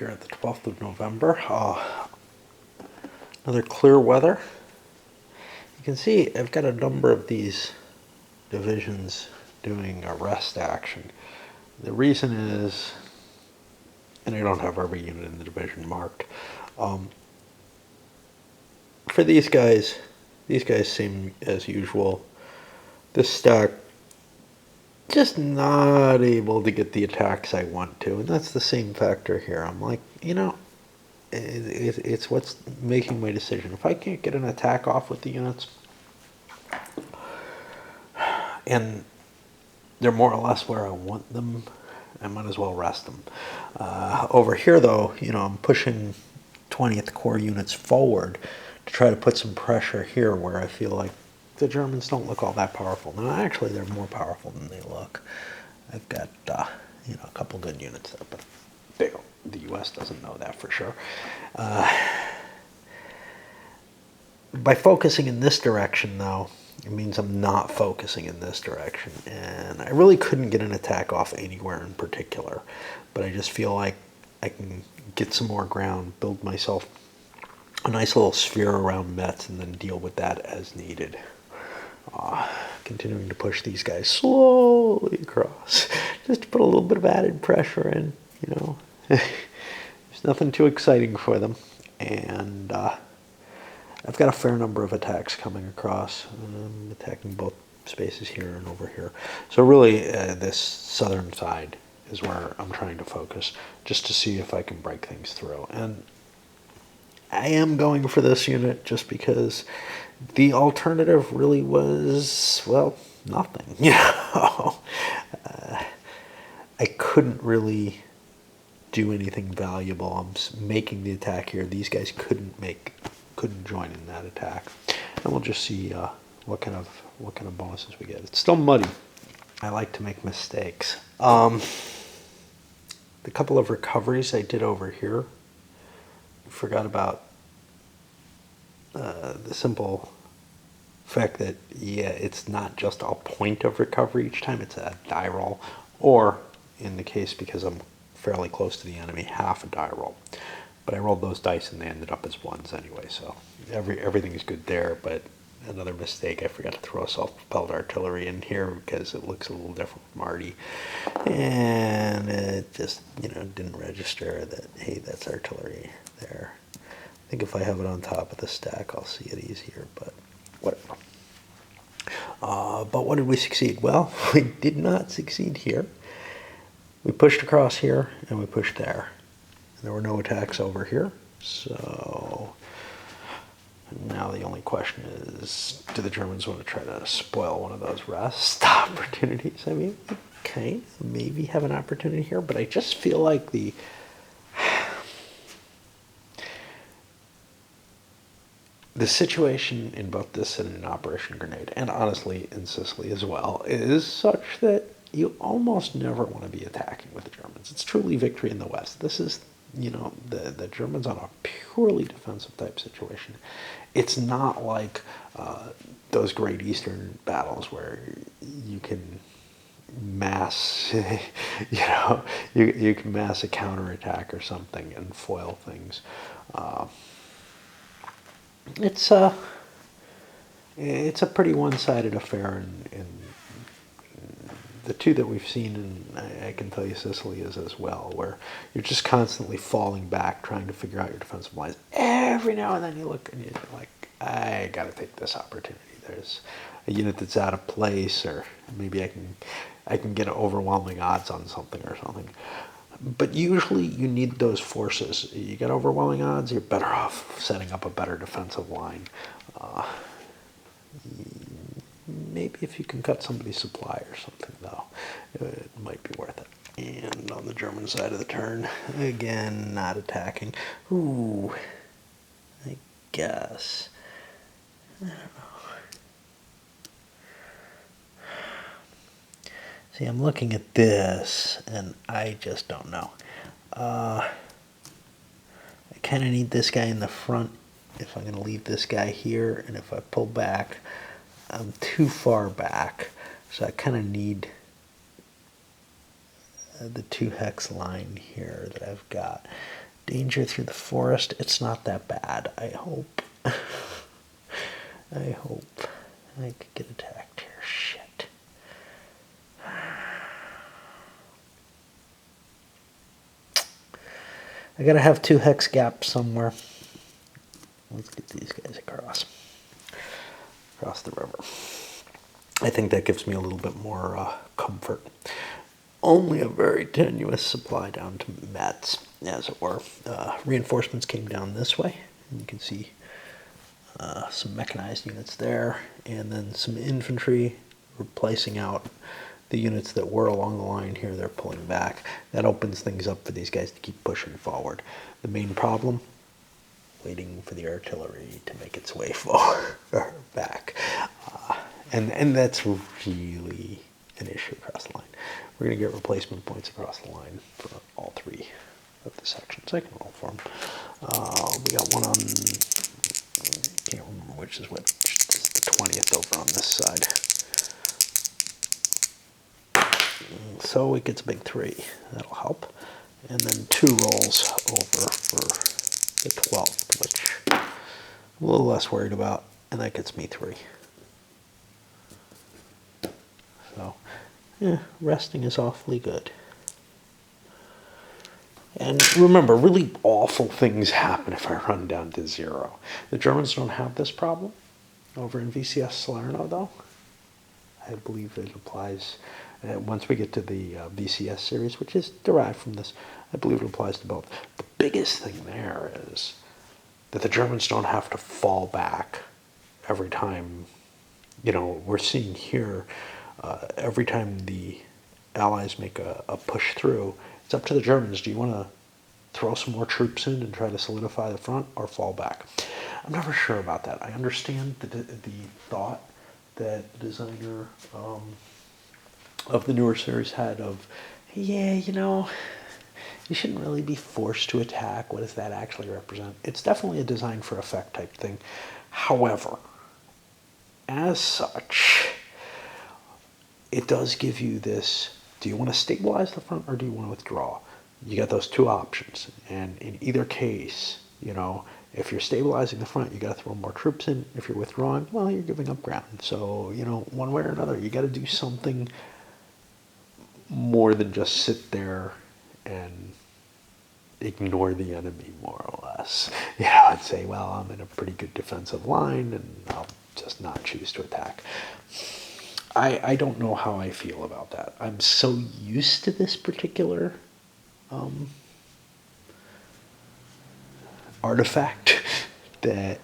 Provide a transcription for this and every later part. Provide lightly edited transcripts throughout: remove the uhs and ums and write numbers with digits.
Here at the 12th of November, another clear weather. You can see I've got a number of these divisions doing a rest action. The reason is, and I don't have every unit in the division marked, for these guys seem as usual. This stack just not able to get the attacks I want to, and that's the same factor here. I'm like, it's what's making my decision. If I can't get an attack off with the units, and they're more or less where I want them, I might as well rest them. Over here, though, I'm pushing 20th Corps units forward to try to put some pressure here where I feel like the Germans don't look all that powerful. Now, actually, they're more powerful than they look. I've got, a couple good units there, but the U.S. doesn't know that for sure. By focusing in this direction, though, it means I'm not focusing in this direction. And I really couldn't get an attack off anywhere in particular, but I just feel like I can get some more ground, build myself a nice little sphere around Metz, and then deal with that as needed. Continuing to push these guys slowly across, just to put a little bit of added pressure in, There's nothing too exciting for them. And I've got a fair number of attacks coming across. I'm attacking both spaces here and over here. So really, this southern side is where I'm trying to focus, just to see if I can break things through. And I am going for this unit just because the alternative really was, well, nothing. I couldn't really do anything valuable. I'm making the attack here. These guys couldn't join in that attack, and we'll just see what kind of bonuses we get. It's still muddy. I like to make mistakes. The couple of recoveries I did over here, forgot about the simple fact that, it's not just a point of recovery each time, it's a die roll, or in the case, because I'm fairly close to the enemy, half a die roll. But I rolled those dice and they ended up as ones anyway, so everything is good there. But another mistake, I forgot to throw a self-propelled artillery in here because it looks a little different from Artie, and it just didn't register that, hey, that's artillery there. I think if I have it on top of the stack, I'll see it easier, but whatever. But what did we succeed? Well, we did not succeed here. We pushed across here and we pushed there. There were no attacks over here, so now the only question is, do the Germans want to try to spoil one of those rest opportunities? I mean, okay, maybe have an opportunity here, but I just feel like the situation in both this and in Operation Grenade, and honestly in Sicily as well, is such that you almost never want to be attacking with the Germans. It's truly victory in the West. This is the Germans on a purely defensive type situation. It's not like those Great Eastern battles where you can mass, you can mass a counterattack or something and foil things. It's a pretty one-sided affair in the two that we've seen, and I can tell you Sicily is as well, where you're just constantly falling back, trying to figure out your defensive lines. Every now and then you look and you're like, I gotta take this opportunity. There's a unit that's out of place, or maybe I can get overwhelming odds on something or something. But usually you need those forces. You get overwhelming odds, you're better off setting up a better defensive line. Maybe if you can cut somebody's supply or something, though, it might be worth it. And on the German side of the turn, again, not attacking. Ooh, I guess. I don't know. See, I'm looking at this, and I just don't know. I kind of need this guy in the front if I'm going to leave this guy here, and if I pull back, I'm too far back, so I kind of need the 2 hex line here that I've got. Danger through the forest. It's not that bad, I hope. I hope I could get attacked here. Shit. I gotta have 2 hex gaps somewhere. Let's get these guys across the river. I think that gives me a little bit more comfort. Only a very tenuous supply down to Metz, as it were. Reinforcements came down this way. You can see some mechanized units there, and then some infantry replacing out the units that were along the line here. They're pulling back. That opens things up for these guys to keep pushing forward. The main problem, waiting for the artillery to make its way forward or back. And that's really an issue across the line. We're going to get replacement points across the line for all 3 of the sections. I can roll for them. We got one on, I can't remember which is which. This is the 20th over on this side. So it gets a big 3. That'll help. And then 2 rolls over for the 12th, which I'm a little less worried about. And that gets me 3. So, yeah, resting is awfully good. And remember, really awful things happen if I run down to 0. The Germans don't have this problem over in VCS Salerno, though. I believe it applies, once we get to the VCS series, which is derived from this, I believe it applies to both. The biggest thing there is that the Germans don't have to fall back every time. You know, we're seeing here, every time the Allies make a push through, it's up to the Germans. Do you want to throw some more troops in and try to solidify the front, or fall back? I'm never sure about that. I understand the thought that the designer of the newer series had of, yeah, you know, you shouldn't really be forced to attack. What does that actually represent? It's definitely a design for effect type thing. However, as such, it does give you this, do you want to stabilize the front or do you want to withdraw? You got those 2 options. And in either case, you know, if you're stabilizing the front, you got to throw more troops in. If you're withdrawing, well, you're giving up ground. So, you know, one way or another, you got to do something more than just sit there and ignore the enemy, more or less. You know, I'd say, well, I'm in a pretty good defensive line and I'll just not choose to attack. I don't know how I feel about that. I'm so used to this particular artifact that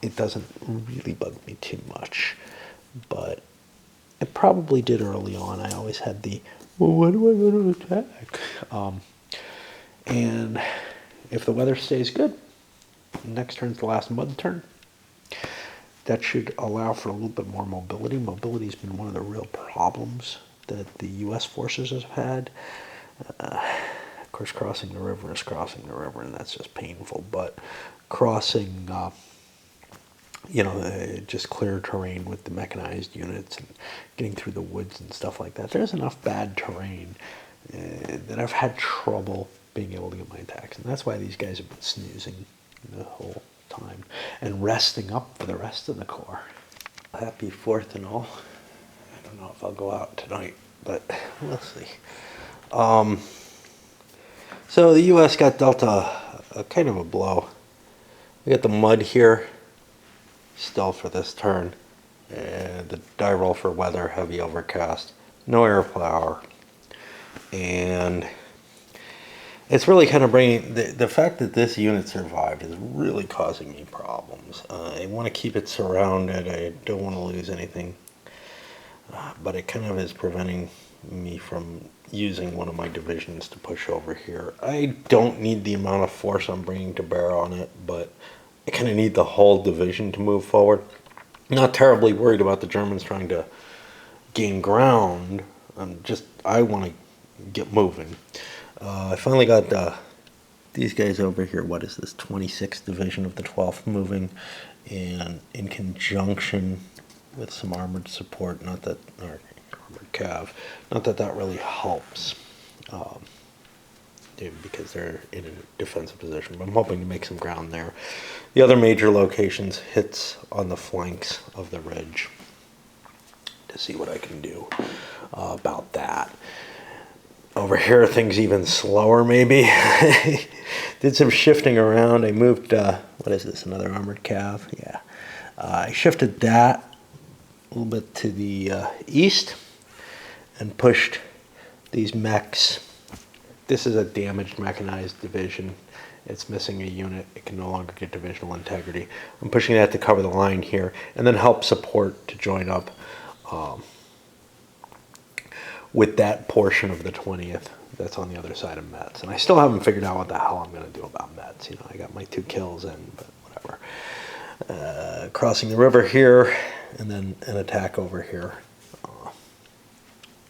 it doesn't really bug me too much. But it probably did early on. I always had the, well, when do I go to attack? And if the weather stays good, next turn's the last mud turn. That should allow for a little bit more mobility. Mobility's been one of the real problems that the U.S. forces have had. Of course, crossing the river is crossing the river, and that's just painful. But crossing, you know, just clear terrain with the mechanized units and getting through the woods and stuff like that, there's enough bad terrain that I've had trouble being able to get my attacks. And that's why these guys have been snoozing the whole time and resting up for the rest of the Corps. Happy 4th and all. I don't know if I'll go out tonight, but we'll see. So the U.S. got dealt a kind of a blow. We got the mud here still for this turn. The die roll for weather, heavy overcast, no air power. And it's really kind of bringing, the fact that this unit survived is really causing me problems. I want to keep it surrounded. I don't want to lose anything. But it kind of is preventing me from using one of my divisions to push over here. I don't need the amount of force I'm bringing to bear on it, but I kind of need the whole division to move forward. Not terribly worried about the Germans trying to gain ground. I want to get moving. I finally got these guys over here. What is this? 26th Division of the 12th moving, and in conjunction with some armored support. Not that, or armored cav. Not that that really helps. because they're in a defensive position. But I'm hoping to make some ground there. The other major locations, hits on the flanks of the ridge, to see what I can do about that. Over here, things even slower, maybe. Did some shifting around. I moved, what is this, another armored cav? Yeah. I shifted that a little bit to the east and pushed these mechs. This is a damaged mechanized division. It's missing a unit. It can no longer get divisional integrity. I'm pushing that to cover the line here and then help support to join up with that portion of the 20th that's on the other side of Metz. And I still haven't figured out what the hell I'm going to do about Metz. You know, I got my 2 kills in, but whatever. Crossing the river here, and then an attack over here,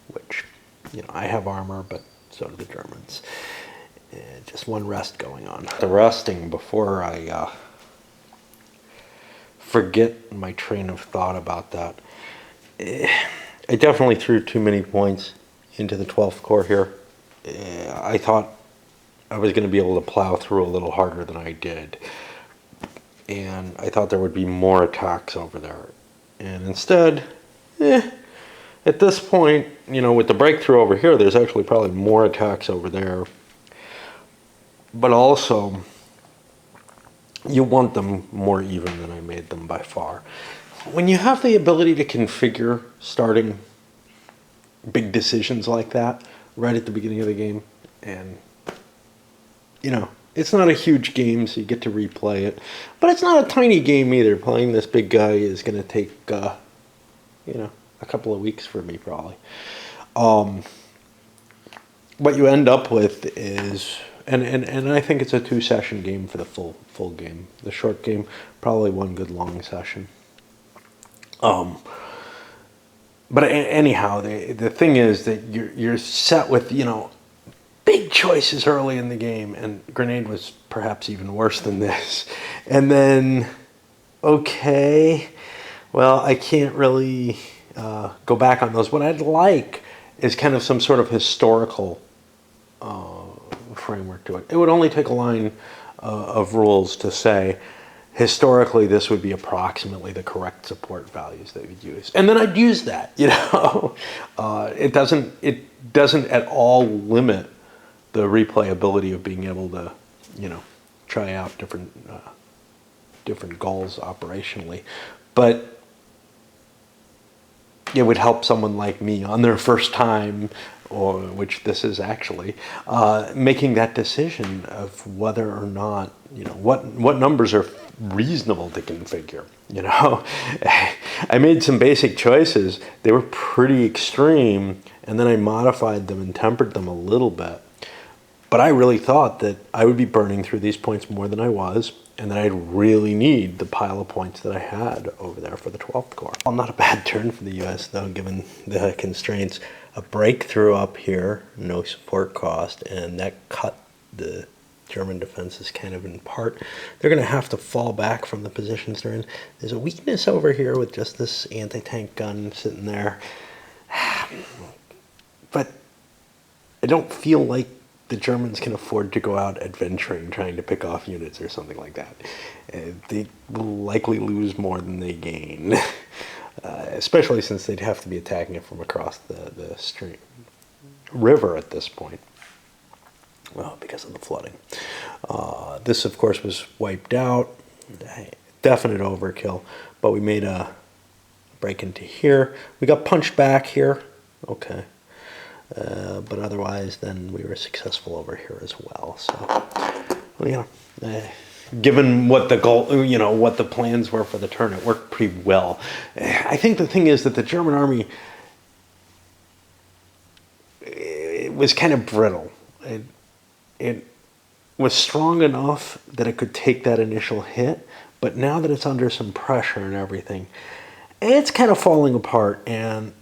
which, you know, I have armor, but so do the Germans. Just one rest going on. The resting, before I forget my train of thought about that, I definitely threw too many points into the 12th Corps here. I thought I was going to be able to plow through a little harder than I did. And I thought there would be more attacks over there. And instead, at this point, you know, with the breakthrough over here, there's actually probably more attacks over there. But also, you want them more even than I made them by far. When you have the ability to configure starting big decisions like that right at the beginning of the game, and, you know, it's not a huge game, so you get to replay it. But it's not a tiny game either. Playing this big guy is going to take, you know, a couple of weeks for me probably. What you end up with is, and I think it's a 2-session game for the full game. The short game, probably 1 good long session. But anyhow, the thing is that you're set with, you know, big choices early in the game, and Grenade was perhaps even worse than this. And then, okay, well, I can't really go back on those. What I'd like is kind of some sort of historical framework to it. It would only take a line of rules to say, historically, this would be approximately the correct support values that you'd use. And then I'd use that, you know. It doesn't at all limit the replayability of being able to, you know, try out different goals operationally. But it would help someone like me on their first time, or which this is actually, making that decision of whether or not, you know, what numbers are reasonable to configure. You know, I made some basic choices. They were pretty extreme, and then I modified them and tempered them a little bit. But I really thought that I would be burning through these points more than I was, and that I'd really need the pile of points that I had over there for the 12th Corps. Well, not a bad turn for the U.S., though, given the constraints. A breakthrough up here, no support cost, and that cut the German defenses kind of in part. They're going to have to fall back from the positions they're in. There's a weakness over here with just this anti-tank gun sitting there. But I don't feel like the Germans can afford to go out adventuring, trying to pick off units or something like that. They will likely lose more than they gain, especially since they'd have to be attacking it from across the stream river at this point. Well, because of the flooding. This, of course, was wiped out. Definite overkill. But we made a break into here. We got punched back here. Okay. But otherwise, then we were successful over here as well. So, you know, given what the goal, you know, what the plans were for the turn, it worked pretty well. I think the thing is that the German army, it was kind of brittle. It was strong enough that it could take that initial hit, but now that it's under some pressure and everything, it's kind of falling apart. And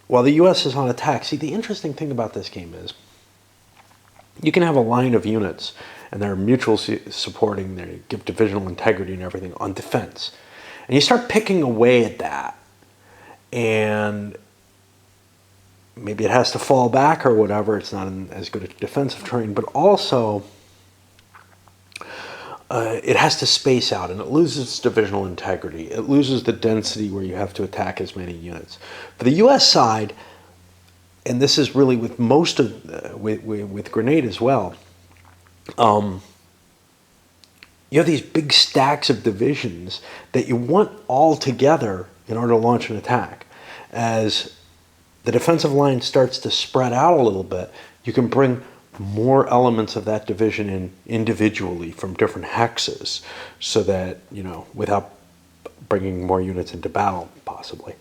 while the U.S. is on attack, see, the interesting thing about this game is you can have a line of units, and they're mutually supporting, they give divisional integrity and everything on defense. And you start picking away at that, and maybe it has to fall back or whatever. It's not in as good a defensive terrain, but also it has to space out, and it loses its divisional integrity. It loses the density where you have to attack as many units. For the U.S. side, and this is really with most of with Grenade as well. You have these big stacks of divisions that you want all together in order to launch an attack. As the defensive line starts to spread out a little bit, you can bring more elements of that division in individually from different hexes, so that, without bringing more units into battle, possibly.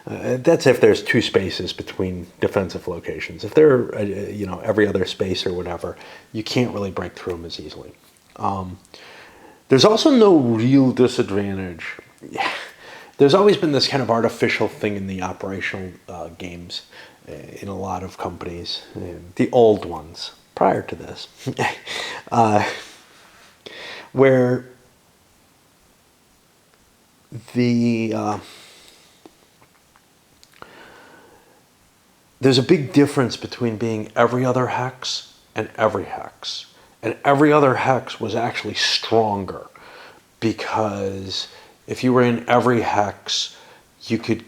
That's if there's two spaces between defensive locations. If they're, every other space or whatever, you can't really break through them as easily. There's also no real disadvantage. There's always been this kind of artificial thing in the operational games in a lot of companies, the old ones, prior to this, where there's a big difference between being every other hex and every hex. And every other hex was actually stronger, because if you were in every hex, you could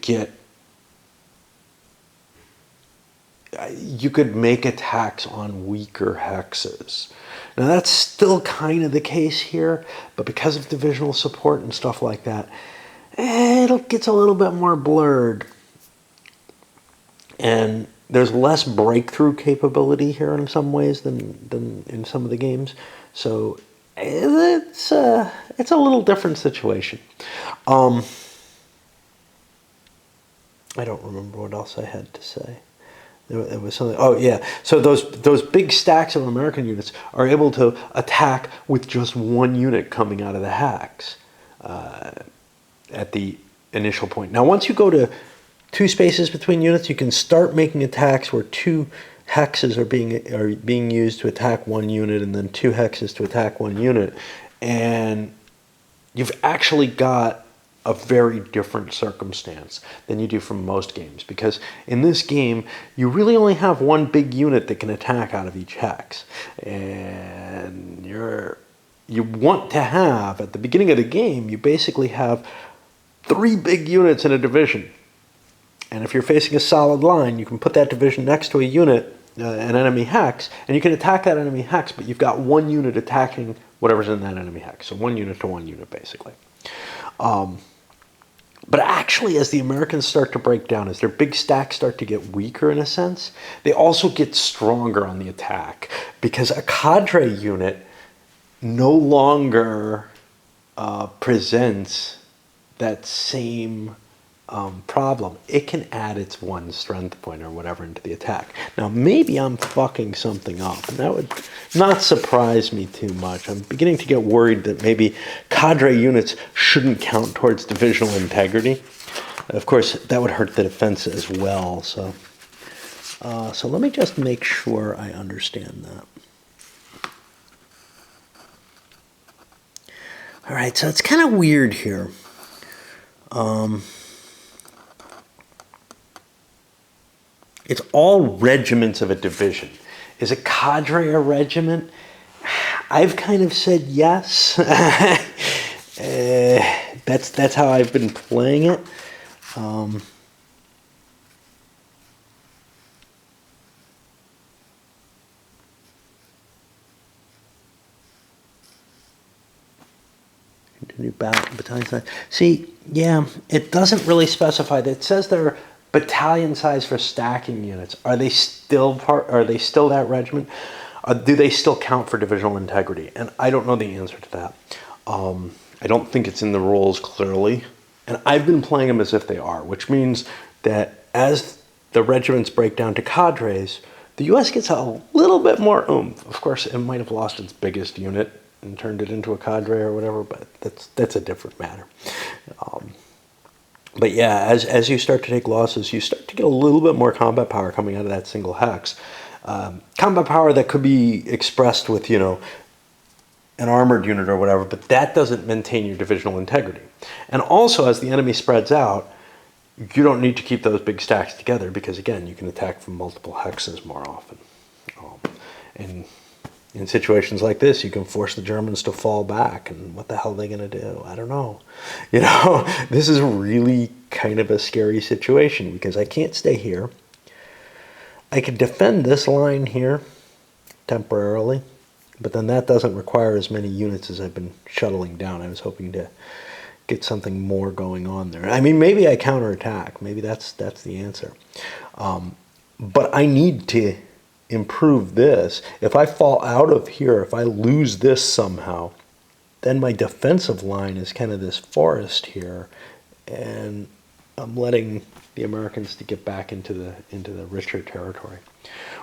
make attacks on weaker hexes. Now that's still kind of the case here, but because of divisional support and stuff like that, it gets a little bit more blurred. And there's less breakthrough capability here in some ways than in some of the games. So it's a little different situation. I don't remember what else I had to say. There was something. Oh yeah. So those big stacks of American units are able to attack with just one unit coming out of the hex at the initial point. Now, once you go to two spaces between units, you can start making attacks where two hexes are being used to attack one unit, and then two hexes to attack one unit, and you've actually got a very different circumstance than you do from most games, because in this game you really only have one big unit that can attack out of each hex, and you want to have, at the beginning of the game, you basically have 3 big units in a division. And if you're facing a solid line, you can put that division next to a unit, an enemy hex, and you can attack that enemy hex, but you've got one unit attacking whatever's in that enemy hex. So one unit to one unit, basically. But actually, as the Americans start to break down, as their big stacks start to get weaker in a sense, they also get stronger on the attack, because a cadre unit no longer presents that same problem. It can add its one strength point or whatever into the attack. Now, maybe I'm fucking something up, and that would not surprise me too much. I'm beginning to get worried that maybe cadre units shouldn't count towards divisional integrity. Of course, that would hurt the defense as well. So let me just make sure I understand that. All right, so it's kind of weird here. It's all regiments of a division. Is a cadre a regiment? I've kind of said yes. That's how I've been playing it. Continue battalion size. See, yeah, it doesn't really specify. It says they're battalion size for stacking units. Are they still that regiment? Do they still count for divisional integrity? And I don't know the answer to that. I don't think it's in the rules clearly. And I've been playing them as if they are, which means that as the regiments break down to cadres, the U.S. gets a little bit more oomph. Of course, it might have lost its biggest unit and turned it into a cadre or whatever, but that's a different matter. But yeah, as you start to take losses, you start to get a little bit more combat power coming out of that single hex. Combat power that could be expressed with, an armored unit or whatever, but that doesn't maintain your divisional integrity. And also, as the enemy spreads out, you don't need to keep those big stacks together because, again, you can attack from multiple hexes more often. And in situations like this, you can force the Germans to fall back, and what the hell are they going to do? I don't know. This is really kind of a scary situation because I can't stay here. I could defend this line here temporarily, but then that doesn't require as many units as I've been shuttling down. I was hoping to get something more going on there. I mean, maybe I counterattack. Maybe that's the answer. But I need to improve this. If I fall out of here, if I lose this somehow, then my defensive line is kind of this forest here, and I'm letting the Americans to get back into the richer territory.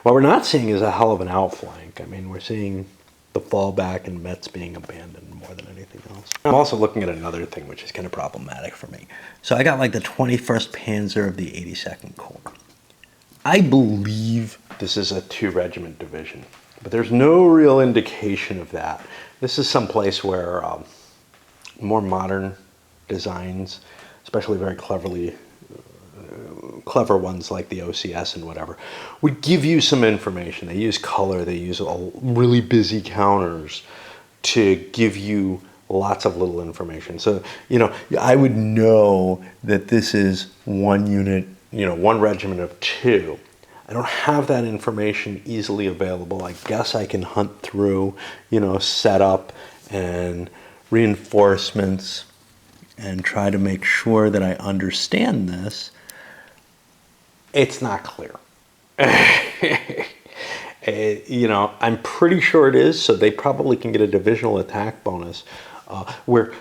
What we're not seeing is a hell of an outflank. I mean, we're seeing the fallback and Metz being abandoned more than anything else. I'm also looking at another thing which is kind of problematic for me. So I got like the 21st Panzer of the 82nd Corps. I believe this is a 2-regiment division, but there's no real indication of that. This is some place where more modern designs, especially very clever ones like the OCS and whatever, would give you some information. They use color, they use really busy counters to give you lots of little information. So, I would know that this is one unit, one regiment of 2. I don't have that information easily available. I guess I can hunt through, setup and reinforcements and try to make sure that I understand this. It's not clear. I'm pretty sure it is, so they probably can get a divisional attack bonus, where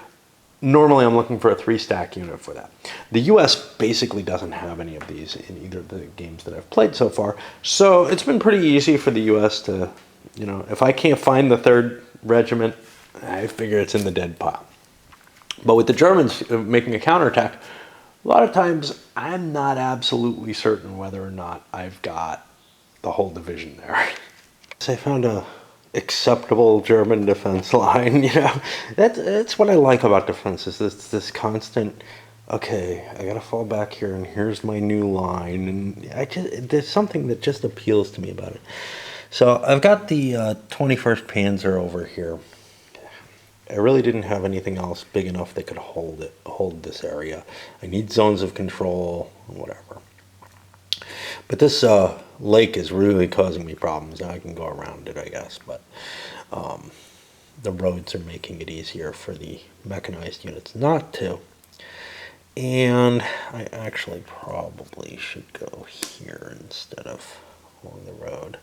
normally I'm looking for a 3-stack unit for that. The U.S. basically doesn't have any of these in either of the games that I've played so far, so it's been pretty easy for the U.S. to, if I can't find the 3rd regiment, I figure it's in the dead pile. But with the Germans making a counterattack, a lot of times I'm not absolutely certain whether or not I've got the whole division there. So I found a acceptable German defense line, That's what I like about defense, is this constant, okay, I gotta fall back here and here's my new line, and there's something that just appeals to me about it. So I've got the 21st Panzer over here. I really didn't have anything else big enough that could hold this area. I need zones of control, whatever. But this lake is really causing me problems. Now I can go around it, I guess, but the roads are making it easier for the mechanized units not to. And I actually probably should go here instead of along the road.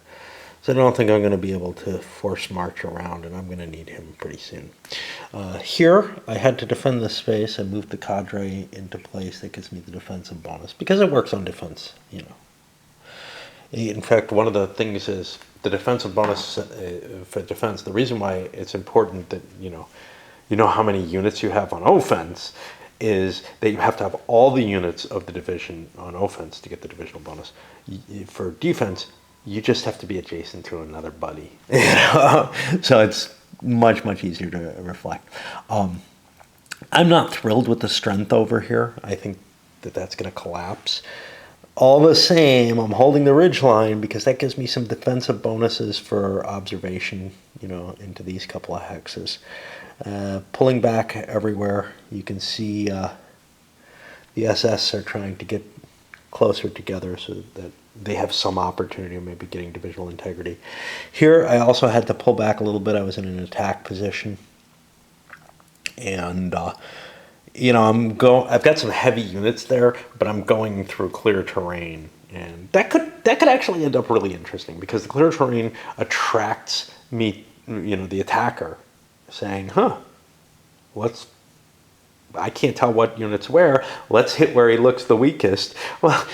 So I don't think I'm going to be able to force march around, and I'm going to need him pretty soon. Here, I had to defend this space. I moved the cadre into place. That gives me the defensive bonus, because it works on defense, In fact, one of the things is the defensive bonus for defense. The reason why it's important that, you know how many units you have on offense is that you have to have all the units of the division on offense to get the divisional bonus. For defense, you just have to be adjacent to another buddy. So it's much easier to reflect. I'm not thrilled with the strength over here. I think that's going to collapse. All the same, I'm holding the ridge line because that gives me some defensive bonuses for observation, into these couple of hexes. Pulling back everywhere, you can see the SS are trying to get closer together so that they have some opportunity of maybe getting divisional integrity. Here, I also had to pull back a little bit. I was in an attack position. And, I've got some heavy units there, but I'm going through clear terrain. And that could actually end up really interesting, because the clear terrain attracts me, the attacker, saying, I can't tell what unit's where. Let's hit where he looks the weakest. Well,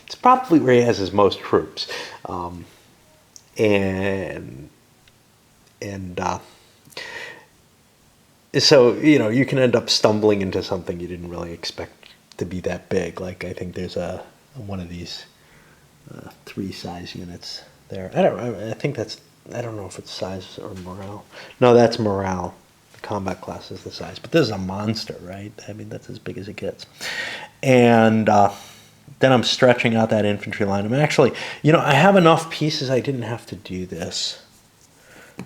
it's probably where he has his most troops. So, you can end up stumbling into something you didn't really expect to be that big. Like, I think there's one of these 3 size units there. I don't know if it's size or morale. No, that's morale. The combat classes the size. But this is a monster, right? I mean, that's as big as it gets. And then I'm stretching out that infantry line. I'm actually, I have enough pieces I didn't have to do this.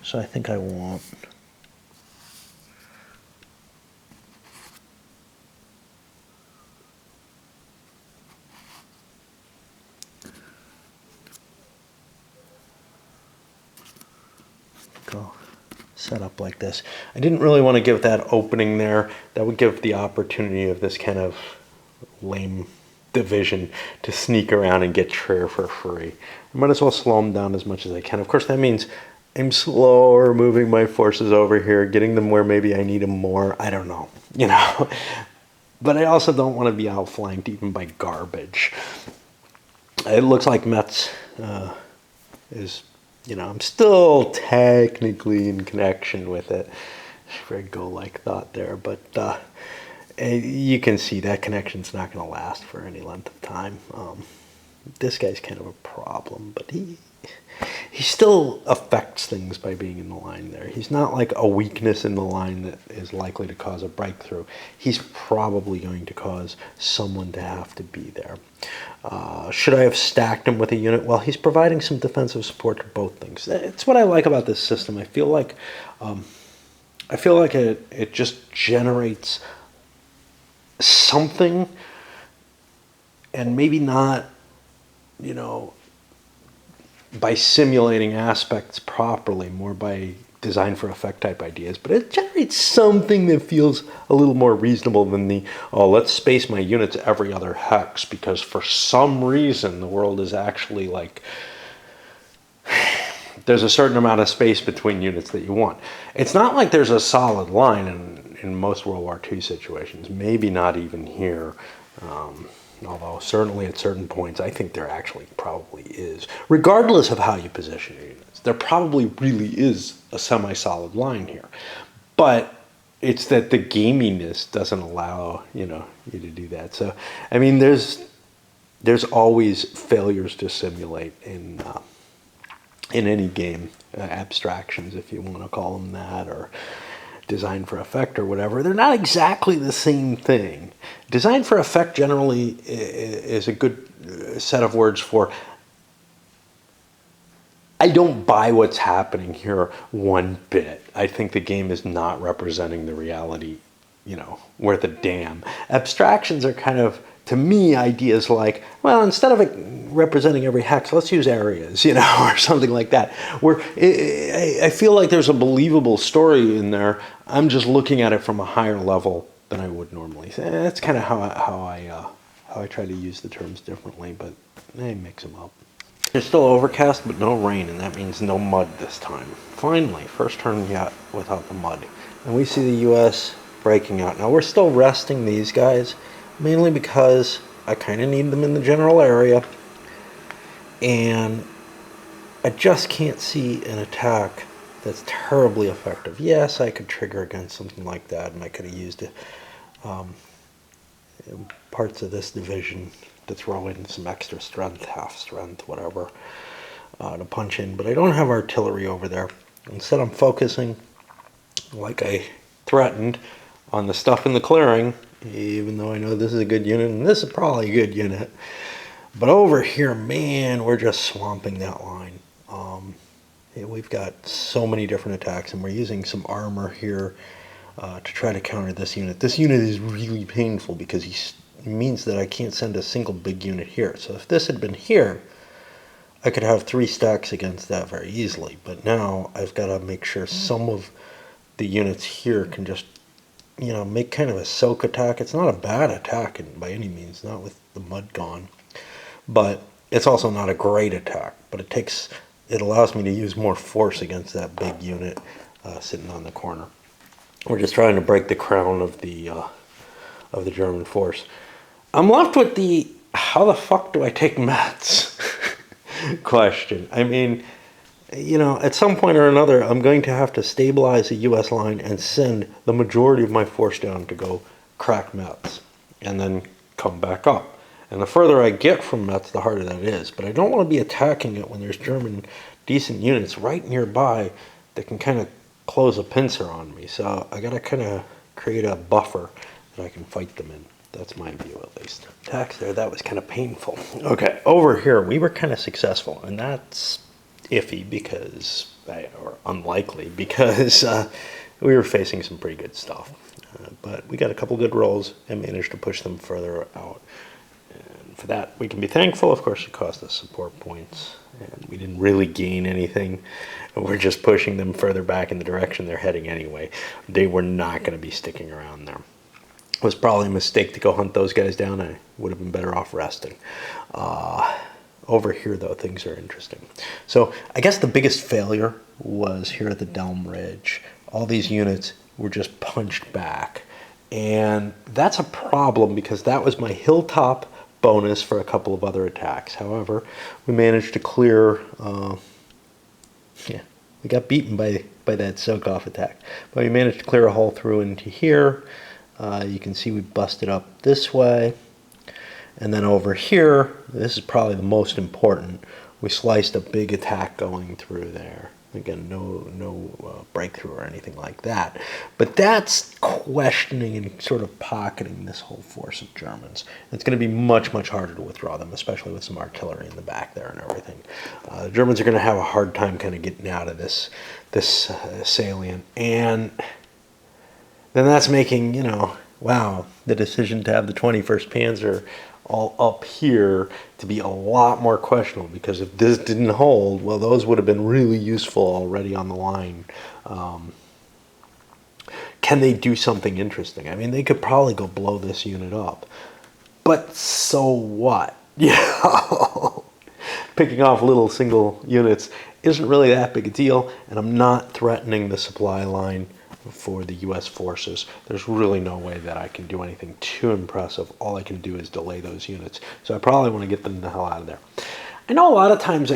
So I think I won't. Go set up like this. I didn't really want to give that opening there. That would give the opportunity of this kind of lame division to sneak around and get Trier for free. I might as well slow them down as much as I can. Of course, that means I'm slower moving my forces over here, getting them where maybe I need them more. I don't know, But I also don't want to be outflanked even by garbage. It looks like Metz is, I'm still technically in connection with it. Very go-like thought there, but you can see that connection's not going to last for any length of time. This guy's kind of a problem, but he still affects things by being in the line there. He's not like a weakness in the line that is likely to cause a breakthrough. He's probably going to cause someone to have to be there. Should I have stacked him with a unit? Well, he's providing some defensive support to both things. It's what I like about this system. I feel like it just generates something, and maybe not, by simulating aspects properly, more by design for effect type ideas, but it generates something that feels a little more reasonable than let's space my units every other hex because for some reason the world is actually like, there's a certain amount of space between units that you want. It's not like there's a solid line in most World War II situations, maybe not even here. Although certainly at certain points, I think there actually probably is. Regardless of how you position your units, there probably really is a semi-solid line here. But it's that the gaminess doesn't allow, you to do that. So, I mean, there's always failures to simulate in any game, abstractions, if you want to call them that, or design for effect or whatever. They're not exactly the same thing. Design for effect generally is a good set of words for, I don't buy what's happening here one bit. I think the game is not representing the reality, worth a damn. Abstractions are kind of, to me, ideas like, well, instead of representing every hex, let's use areas, or something like that. Where I feel like there's a believable story in there. I'm just looking at it from a higher level than I would normally. That's kind of how I try to use the terms differently, but I mix them up. It's still overcast, but no rain, and that means no mud this time. Finally, first turn yet without the mud. And we see the U.S. breaking out. Now, we're still resting these guys, mainly because I kind of need them in the general area, and I just can't see an attack that's terribly effective. Yes, I could trigger against something like that, and I could have used parts of this division to throw in some extra strength, half strength, whatever, to punch in. But I don't have artillery over there. Instead, I'm focusing, like I threatened, on the stuff in the clearing, even though I know this is a good unit, and this is probably a good unit. But over here, man, we're just swamping that line. We've got so many different attacks, and we're using some armor here to try to counter this unit. This unit is really painful because it means that I can't send a single big unit here. So if this had been here, I could have 3 stacks against that very easily. But now I've got to make sure some of the units here can just, make kind of a soak attack. It's not a bad attack by any means, not with the mud gone. But it's also not a great attack. But it allows me to use more force against that big unit sitting on the corner. We're just trying to break the crown of the German force. I'm left with the how the fuck do I take Metz question. I mean, at some point or another, I'm going to have to stabilize the U.S. line and send the majority of my force down to go crack Metz and then come back up. And the further I get from Metz, the harder that is. But I don't want to be attacking it when there's German decent units right nearby that can kind of close a pincer on me. So I gotta kind of create a buffer that I can fight them in. That's my view, at least. Attacks there, that was kind of painful. Okay, over here, we were kind of successful, and that's iffy because, or unlikely, because we were facing some pretty good stuff. But we got a couple good rolls and managed to push them further out. And for that, we can be thankful. Of course, it cost us support points, and we didn't really gain anything. We're just pushing them further back in the direction they're heading anyway. They were not going to be sticking around there. It was probably a mistake to go hunt those guys down. I would have been better off resting. Over here, though, things are interesting. So I guess the biggest failure was here at the Delm Ridge. All these units were just punched back. And that's a problem because that was my hilltop bonus for a couple of other attacks. However, we managed to clear... we got beaten by that soak-off attack. But we managed to clear a hole through into here. You can see we busted up this way. And then over here, this is probably the most important, we sliced a big attack going through there. Again, no breakthrough or anything like that. But that's questioning and sort of pocketing this whole force of Germans. It's going to be much, much harder to withdraw them, especially with some artillery in the back there and everything. The Germans are going to have a hard time kind of getting out of this salient. And then that's making, wow, the decision to have the 21st Panzer all up here to be a lot more questionable, because if this didn't hold, well, those would have been really useful already on the line. Can they do something interesting? I mean, they could probably go blow this unit up, but so what? Picking off little single units isn't really that big a deal, and I'm not threatening the supply line for the U.S. forces. There's really no way that I can do anything too impressive. All I can do is delay those units. So I probably want to get them the hell out of there. I know a lot of times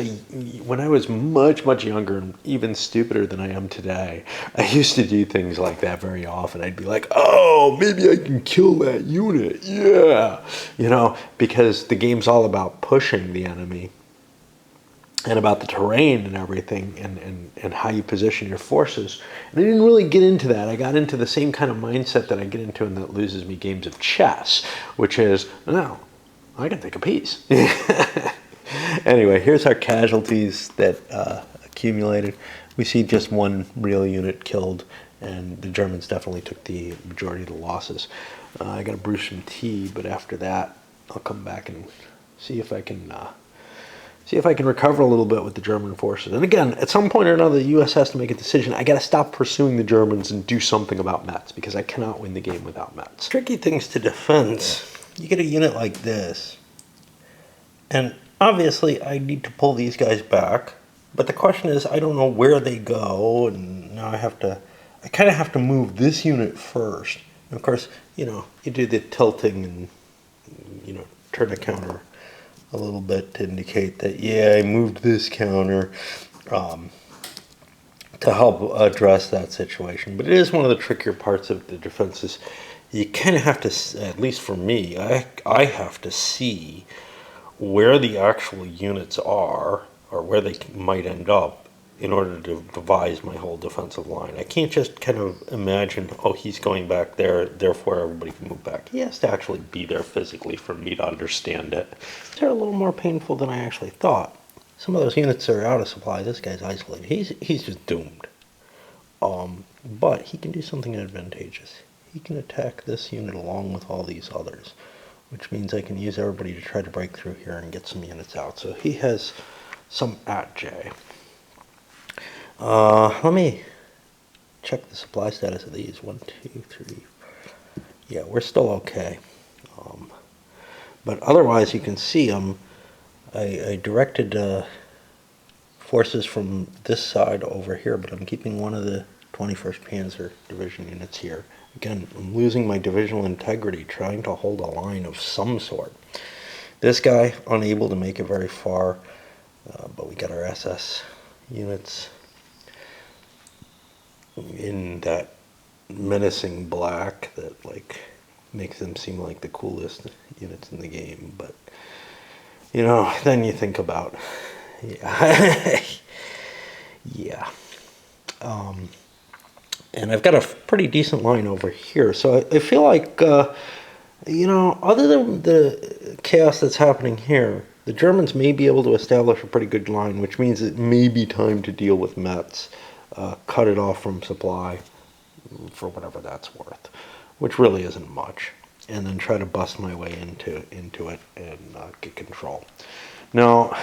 when I was much, much younger and even stupider than I am today, I used to do things like that very often. I'd be like, oh, maybe I can kill that unit. Yeah. Because the game's all about pushing the enemy and about the terrain and everything, and how you position your forces. And I didn't really get into that. I got into the same kind of mindset that I get into and that loses me games of chess, which is, no, I can take a piece. Anyway, here's our casualties that accumulated. We see just one real unit killed, and the Germans definitely took the majority of the losses. I got to brew some tea, but after that, I'll come back and see if I can recover a little bit with the German forces. And again, at some point or another, the U.S. has to make a decision. I got to stop pursuing the Germans and do something about Metz, because I cannot win the game without Metz. Tricky things to defense. You get a unit like this, and obviously I need to pull these guys back. But the question is, I don't know where they go, and now I kind of have to move this unit first. And of course, you do the tilting and, turn a counter a little bit to indicate that, yeah, I moved this counter to help address that situation. But it is one of the trickier parts of the defenses. You kind of have to, at least for me, I have to see where the actual units are, or where they might end up, in order to devise my whole defensive line. I can't just kind of imagine, oh, he's going back there, therefore everybody can move back. He has to actually be there physically for me to understand it. They're a little more painful than I actually thought. Some of those units are out of supply. This guy's isolated. He's just doomed. But he can do something advantageous. He can attack this unit along with all these others, which means I can use everybody to try to break through here and get some units out. So he has some at J. Let me check the supply status of these. 1, 2, 3. Yeah, we're still okay. But otherwise, you can see I directed forces from this side over here, but I'm keeping one of the 21st Panzer Division units here. Again, I'm losing my divisional integrity trying to hold a line of some sort. This guy, unable to make it very far, but we got our SS units in that menacing black that makes them seem like the coolest units in the game. But then you think about, yeah. And I've got a pretty decent line over here. So I feel like, you know, other than the chaos that's happening here, the Germans may be able to establish a pretty good line, which means it may be time to deal with Metz, cut it off from supply for whatever that's worth, which really isn't much, and then try to bust my way into it and get control. Now,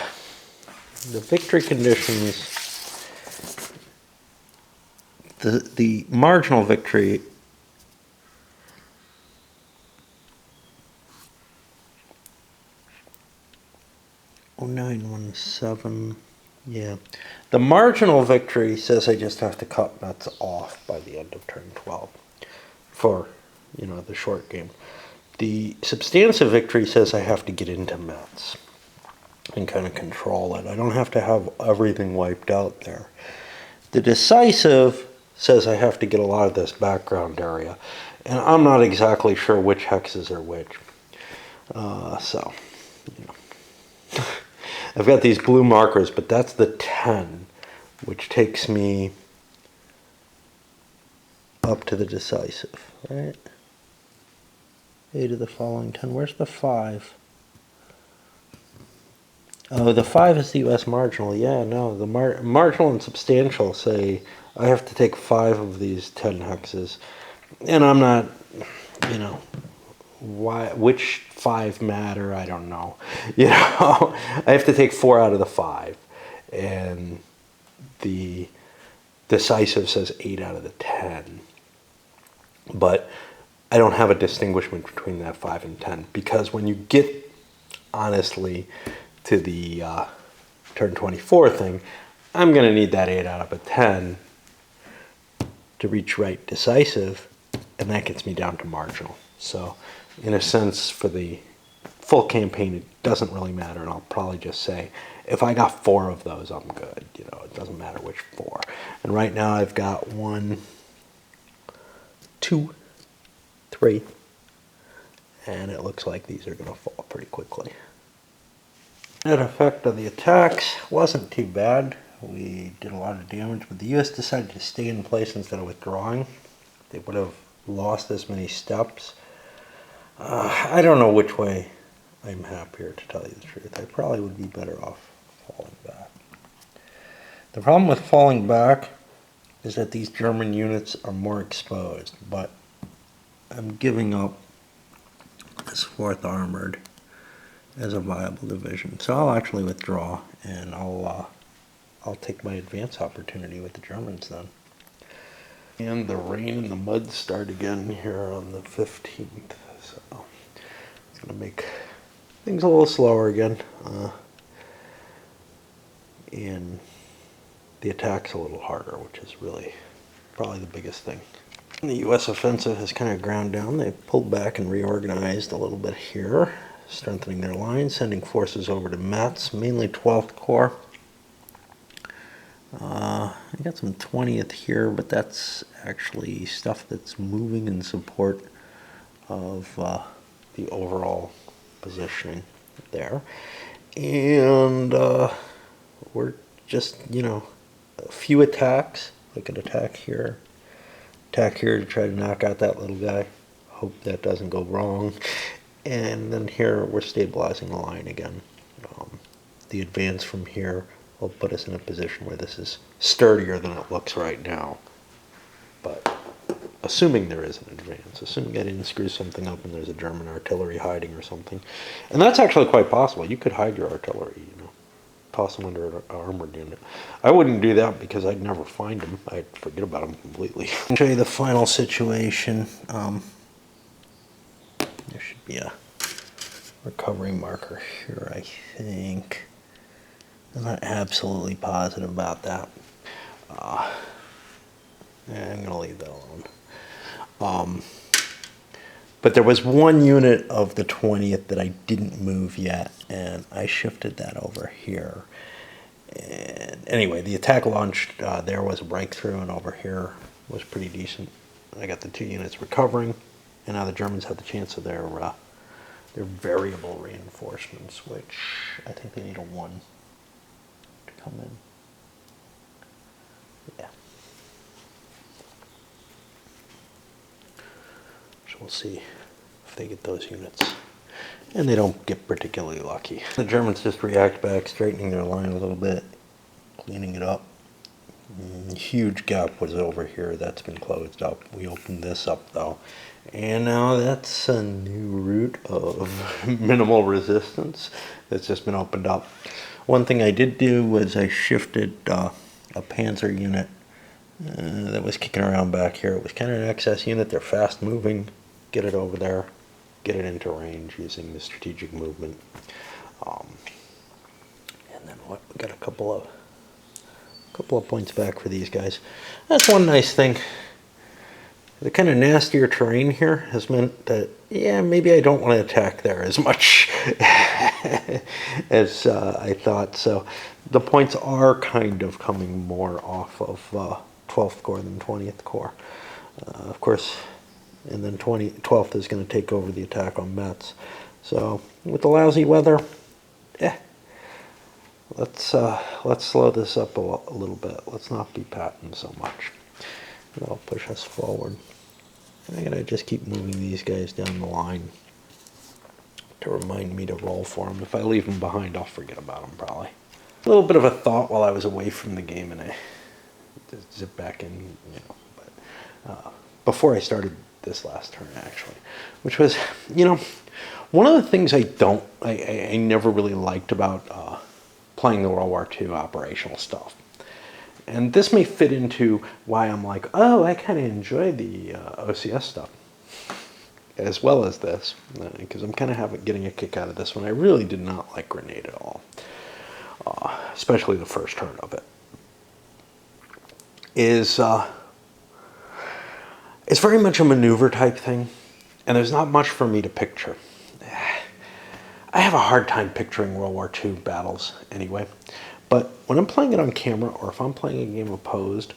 the victory conditions, the marginal victory, oh 0917, yeah. The marginal victory says I just have to cut Metz off by the end of turn 12 for, you know, the short game. The substantive victory says I have to get into Metz and kind of control it. I don't have to have everything wiped out there. The decisive says I have to get a lot of this background area, and I'm not exactly sure which hexes are which. So, you know. I've got these blue markers, but that's the 10, which takes me up to the decisive, right? 8 of the following 10. Where's the 5? Oh, the 5 is the U.S. marginal. Yeah, no, the marginal and substantial say I have to take 5 of these 10 hexes, and I'm not, you know, which 5 matter, I don't know. You know, I have to take 4 out of the 5, and the decisive says 8 out of the 10. But I don't have a distinguishment between that 5 and 10, because when you get, honestly, to the turn 24 thing, I'm going to need that 8 out of a 10 to reach right decisive, and that gets me down to marginal. So, in a sense, for the full campaign, it doesn't really matter, and I'll probably just say, if I got 4 of those, I'm good. You know, it doesn't matter which 4. And right now I've got 1, 2, 3, and it looks like these are going to fall pretty quickly. Net effect of the attacks wasn't too bad. We did a lot of damage, but the US decided to stay in place instead of withdrawing. They would have lost as many steps. I don't know which way I'm happier, to tell you the truth. I probably would be better off falling back. The problem with falling back is that these German units are more exposed, but I'm giving up this 4th Armored as a viable division. So I'll actually withdraw, and I'll take my advance opportunity with the Germans then. And the rain and the mud start again here on the 15th, so it's going to make things a little slower again. And the attack's a little harder, which is really probably the biggest thing. And the U.S. offensive has kind of ground down. They pulled back and reorganized a little bit here, strengthening their line, sending forces over to Metz, mainly 12th Corps. I got some 20th here, but that's actually stuff that's moving in support of the overall positioning there. And we're just, you know, a few attacks, like an attack here to try to knock out that little guy. Hope that doesn't go wrong. And then here we're stabilizing the line again. The advance from here will put us in a position where this is sturdier than it looks right now. But assuming there is an advance, assuming I didn't screw something up and there's a German artillery hiding or something. And that's actually quite possible. You could hide your artillery, you know, toss them under an armored unit. I wouldn't do that because I'd never find them. I'd forget about them completely. I'll show you the final situation. There should be a recovery marker here, I think. I'm not absolutely positive about that. I'm going to leave that alone. But there was one unit of the 20th that I didn't move yet, and I shifted that over here. And anyway, the attack launched, there was a breakthrough, and over here was pretty decent. I got the 2 units recovering, and now the Germans have the chance of their variable reinforcements, which I think they need a 1 to come in. Yeah. we'll see if they get those units. And they don't get particularly lucky. The Germans just react back, straightening their line a little bit, cleaning it up. Huge gap was over here. That's been closed up. We opened this up though. And now that's a new route of minimal resistance that's just been opened up. One thing I did do was I shifted a Panzer unit that was kicking around back here. It was kind of an excess unit. They're fast moving. Get it over there. Get it into range using the strategic movement. And then what? We got a couple of points back for these guys. That's one nice thing. The kind of nastier terrain here has meant that, yeah, maybe I don't want to attack there as much as I thought. So the points are kind of coming more off of 12th Corps than 20th Corps. Of course, and then 12th is going to take over the attack on Metz. So with the lousy weather, let's slow this up a little bit. Let's not be Patton so much. That'll push us forward. I'm going to just keep moving these guys down the line to remind me to roll for them. If I leave them behind, I'll forget about them probably. A little bit of a thought while I was away from the game, and I just zip back in, but before I started this last turn actually, which was, one of the things I never really liked about playing the World War II operational stuff. And this may fit into why I'm like, oh, I kind of enjoy the OCS stuff as well as this, because I'm kind of getting a kick out of this one. I really did not like Grenade at all, especially the first turn of it. It's very much a maneuver type thing, and there's not much for me to picture. I have a hard time picturing World War II battles anyway. But when I'm playing it on camera, or if I'm playing a game opposed,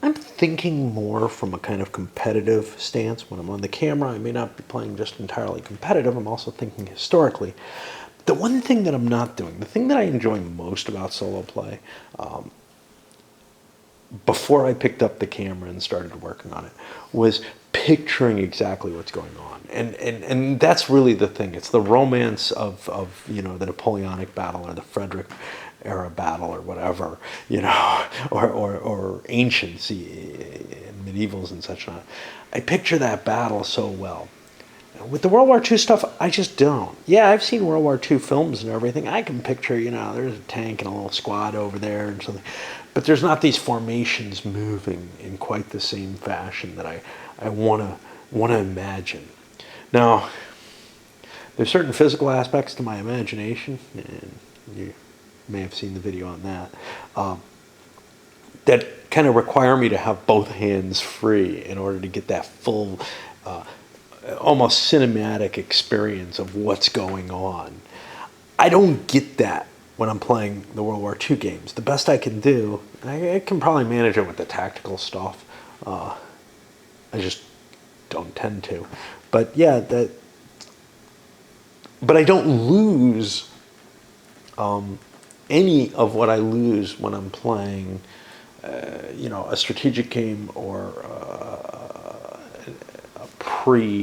I'm thinking more from a kind of competitive stance. When I'm on the camera, I may not be playing just entirely competitive. I'm also thinking historically. The one thing that I'm not doing, the thing that I enjoy most about solo play, before I picked up the camera and started working on it, was picturing exactly what's going on. And that's really the thing. It's the romance of the Napoleonic battle or the Frederick era battle or whatever, or ancients and medievals and such not. I picture that battle so well. With the World War II stuff, I just don't. Yeah, I've seen World War II films and everything. I can picture, there's a tank and a little squad over there and something. But there's not these formations moving in quite the same fashion that I want to imagine. Now, there's certain physical aspects to my imagination, and you may have seen the video on that, that kind of require me to have both hands free in order to get that full, almost cinematic experience of what's going on. I don't get that when I'm playing the World War II games. The best I can do, I can probably manage it with the tactical stuff. I just don't tend to. But yeah, but I don't lose any of what I lose when I'm playing, a strategic game or a pre-World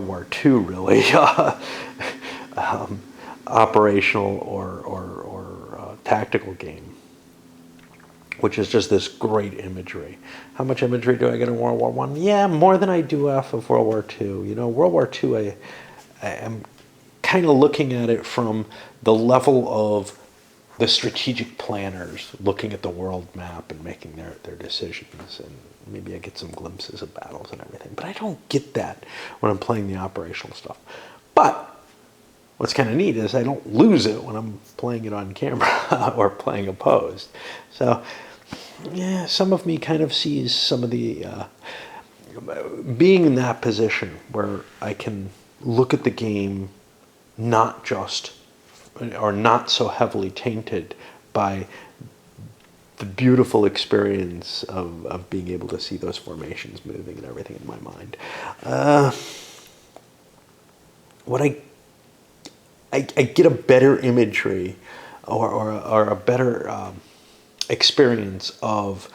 War II, really, operational or tactical game, which is just this great imagery. How much imagery do I get in World War I? Yeah, more than I do off of World War II. World War II, I am kind of looking at it from the level of the strategic planners looking at the world map and making their decisions, and maybe I get some glimpses of battles and everything, but I don't get that when I'm playing the operational stuff. But what's kind of neat is I don't lose it when I'm playing it on camera or playing opposed. So yeah, some of me kind of sees some of the being in that position where I can look at the game not just or not so heavily tainted by the beautiful experience of being able to see those formations moving and everything in my mind. I get a better imagery or a better experience of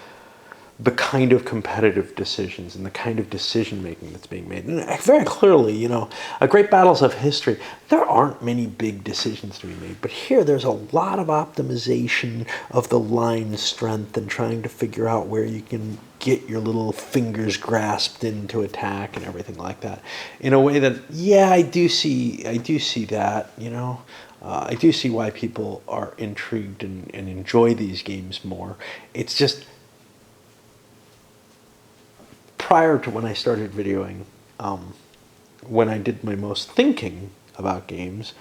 the kind of competitive decisions and the kind of decision making that's being made. And very clearly, you know, great battles of history, there aren't many big decisions to be made. But here there's a lot of optimization of the line strength and trying to figure out where you can get your little fingers grasped into attack and everything like that. In a way that, yeah, I do see that, you know. I do see why people are intrigued and enjoy these games more. It's just, prior to when I started videoing, when I did my most thinking about games,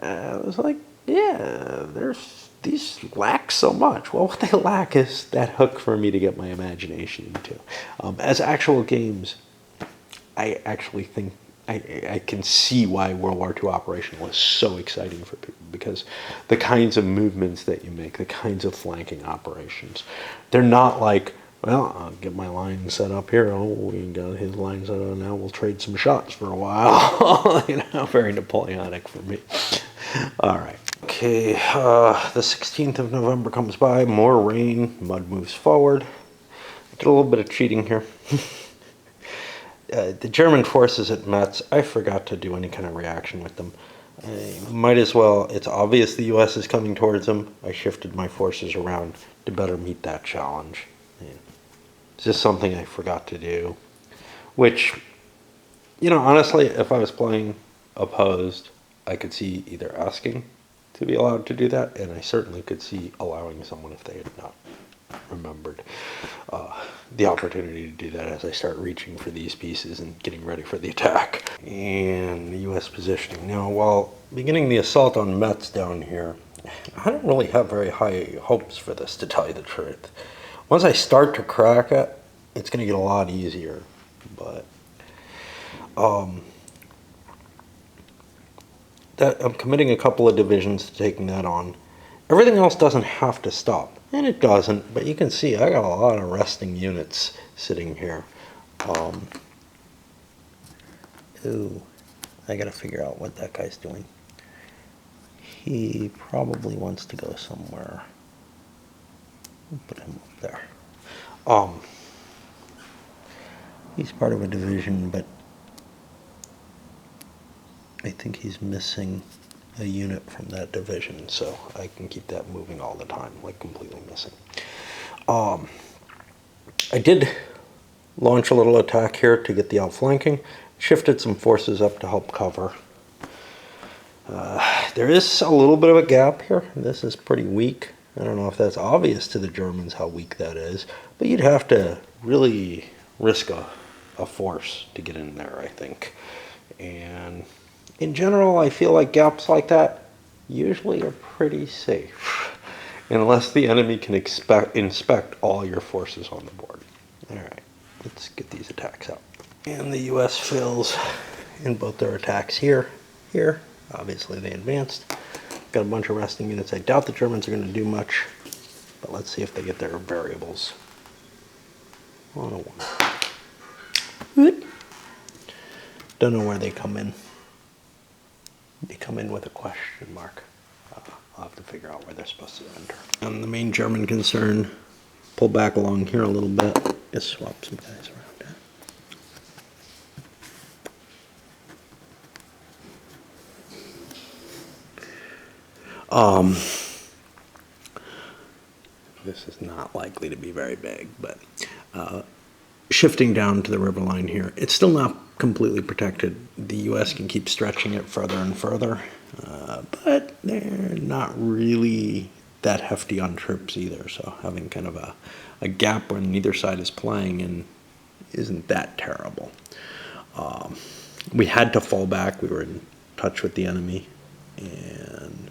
I was like, yeah, these lack so much. Well, what they lack is that hook for me to get my imagination into. As actual games, I actually think I can see why World War II Operation was so exciting for people, because the kinds of movements that you make, the kinds of flanking operations, they're not like, well, I'll get my line set up here. Oh, we got his line set up. Now we'll trade some shots for a while. You know, very Napoleonic for me. All right. Okay, the 16th of November comes by. More rain. Mud moves forward. I get a little bit of cheating here. The German forces at Metz, I forgot to do any kind of reaction with them. I might as well. It's obvious the U.S. is coming towards them. I shifted my forces around to better meet that challenge. It's just something I forgot to do, which, you know, honestly, if I was playing opposed, I could see either asking to be allowed to do that, and I certainly could see allowing someone if they had not remembered the opportunity to do that as I start reaching for these pieces and getting ready for the attack. And the U.S. positioning. Now, while beginning the assault on Metz down here, I don't really have very high hopes for this, to tell you the truth. Once I start to crack it, it's going to get a lot easier. But I'm committing a couple of divisions to taking that on. Everything else doesn't have to stop, and it doesn't. But you can see I got a lot of resting units sitting here. Ooh, I got to figure out what that guy's doing. He probably wants to go somewhere. We'll put him up there. He's part of a division, but I think he's missing a unit from that division, so I can keep that moving all the time, like completely missing. I did launch a little attack here to get the outflanking, shifted some forces up to help cover. There is a little bit of a gap here. This is pretty weak. I don't know if that's obvious to the Germans how weak that is, but you'd have to really risk a force to get in there, I think. And in general, I feel like gaps like that usually are pretty safe, unless the enemy can inspect all your forces on the board. All right, let's get these attacks out. And the U.S. fails in both their attacks here. Obviously they advanced. Got a bunch of resting units. I doubt the Germans are going to do much, but let's see if they get their variables. 101. Don't know where they come in. They come in with a question mark. I'll have to figure out where they're supposed to enter. And the main German concern, pull back along here a little bit. Just swap some guys around. This is not likely to be very big, but shifting down to the river line here, it's still not completely protected. The U.S. can keep stretching it further and further, but they're not really that hefty on troops either, so having kind of a gap when neither side is playing in isn't that terrible. We had to fall back. We were in touch with the enemy, and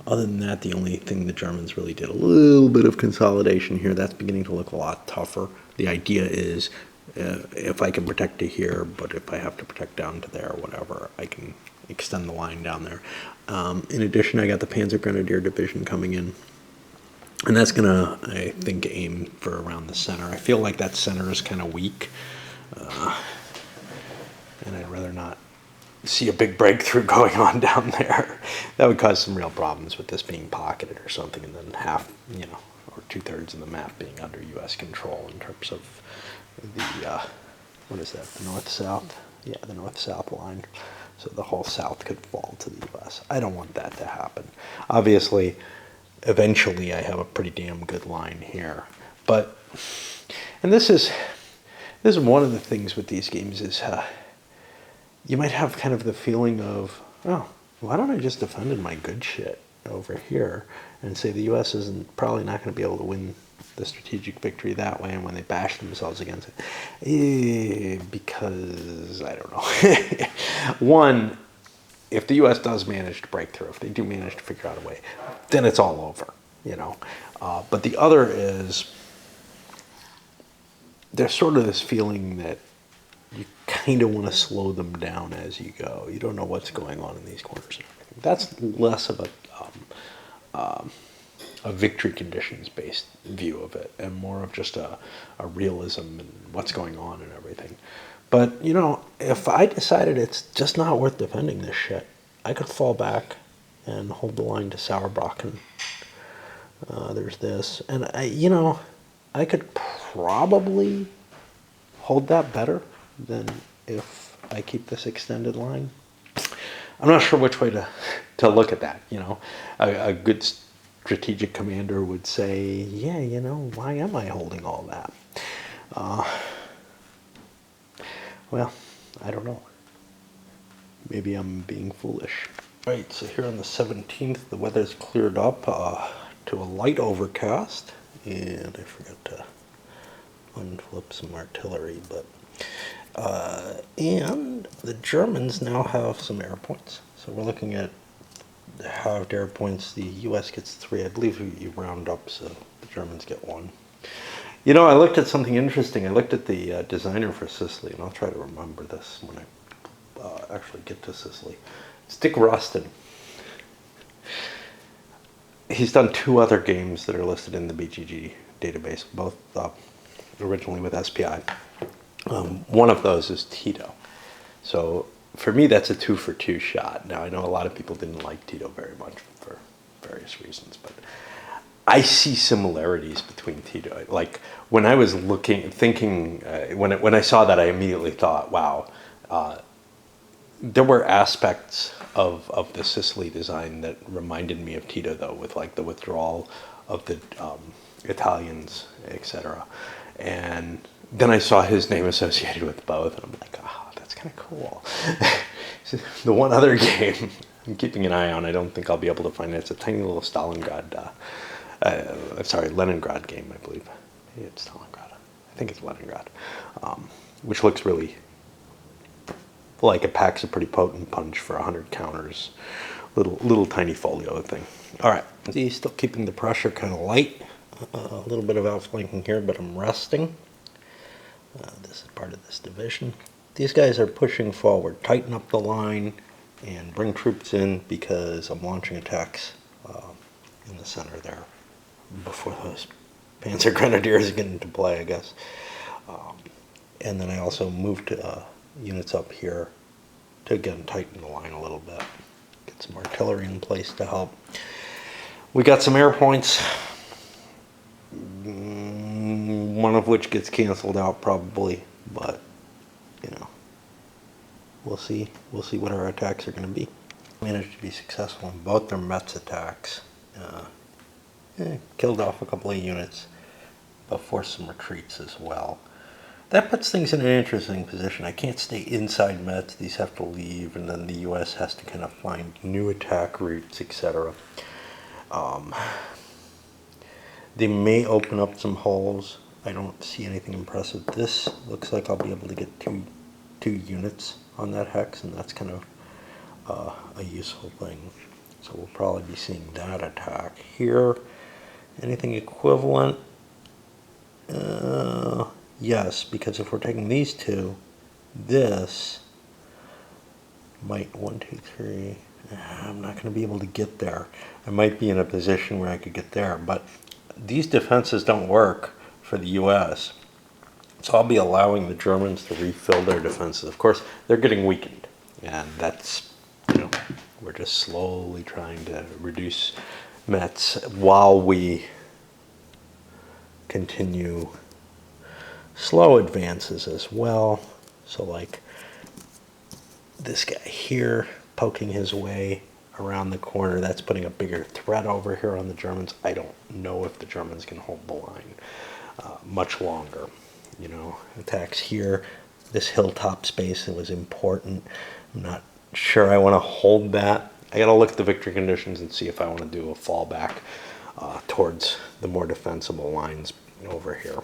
other than that, the only thing the Germans really did, a little bit of consolidation here. That's beginning to look a lot tougher. The idea is, if I can protect to here, but if I have to protect down to there or whatever, I can extend the line down there. In addition, I got the Panzer Grenadier Division coming in, and that's going to, I think, aim for around the center. I feel like that center is kind of weak, and I'd rather not see a big breakthrough going on down there. That would cause some real problems with this being pocketed or something, and then or 2/3 of the map being under U.S. control in terms of the, what is that, the north-south? Yeah, the north-south line. So the whole South could fall to the U.S. I don't want that to happen. Obviously, eventually I have a pretty damn good line here. But, and this is one of the things with these games is you might have kind of the feeling of, oh, why don't I just defend my good shit over here and say the U.S. isn't probably not going to be able to win the strategic victory that way, and when they bash themselves against it, because I don't know. One, if the U.S. does manage to break through, if they do manage to figure out a way, then it's all over, you know. But the other is there's sort of this feeling that you kind of want to slow them down as you go. You don't know what's going on in these corners and everything. That's less of a victory conditions based view of it, and more of just a realism and what's going on and everything. But, you know, if I decided it's just not worth defending this shit, I could fall back and hold the line to Sauerbraten. There's this. And, I could probably hold that better than if I keep this extended line. I'm not sure which way to look at that, you know. A good strategic commander would say, yeah, you know, why am I holding all that? Well, I don't know. Maybe I'm being foolish. Right, so here on the 17th, the weather's cleared up to a light overcast, and I forgot to unflip some artillery, but and the Germans now have some air points. So we're looking at halved air points. The U.S. gets 3. I believe you round up, so the Germans get 1. You know, I looked at something interesting. I looked at the designer for Sicily, and I'll try to remember this when I actually get to Sicily. It's Dick Rustin. He's done 2 other games that are listed in the BGG database, both originally with SPI. One of those is Tito. So for me, that's a 2-for-2 shot. Now, I know a lot of people didn't like Tito very much for various reasons, but I see similarities between Tito. Like when I was thinking, when I saw that, I immediately thought, wow, there were aspects of the Sicily design that reminded me of Tito, though, with like the withdrawal of the Italians, etc. And then I saw his name associated with both, and I'm like, oh, that's kind of cool. The one other game I'm keeping an eye on, I don't think I'll be able to find it. It's a tiny little Leningrad game, I believe. Maybe it's Stalingrad. I think it's Leningrad, which looks really like it packs a pretty potent punch for 100 counters. Little tiny folio thing. All right, see, still keeping the pressure kind of light. A little bit of outflanking here, but I'm resting. This is part of this division. These guys are pushing forward. Tighten up the line and bring troops in because I'm launching attacks in the center there before those Panzer Grenadiers get into play, I guess. And then I also moved units up here to, again, tighten the line a little bit. Get some artillery in place to help. We got some air points. One of which gets canceled out probably, but you know, we'll see what our attacks are going to be. Managed to be successful in both their Metz attacks. Killed off a couple of units, but forced some retreats as well. That puts things in an interesting position. I can't stay inside Metz. These have to leave, and then the U.S. has to kind of find new attack routes, etc. They may open up some holes. I don't see anything impressive. This looks like I'll be able to get two units on that hex, and that's kind of a useful thing. So we'll probably be seeing that attack here. Anything equivalent? Yes, because if we're taking these two, this might 1, 2, 3. I'm not going to be able to get there. I might be in a position where I could get there, but these defenses don't work for the U.S. So I'll be allowing the Germans to refill their defenses. Of course, they're getting weakened, and that's, you know, we're just slowly trying to reduce Metz while we continue slow advances as well. So like this guy here poking his way around the corner, that's putting a bigger threat over here on the Germans. I don't know if the Germans can hold the line much longer. You know, attacks here, this hilltop space, it was important. I'm not sure I want to hold that. I got to look at the victory conditions and see if I want to do a fallback towards the more defensible lines over here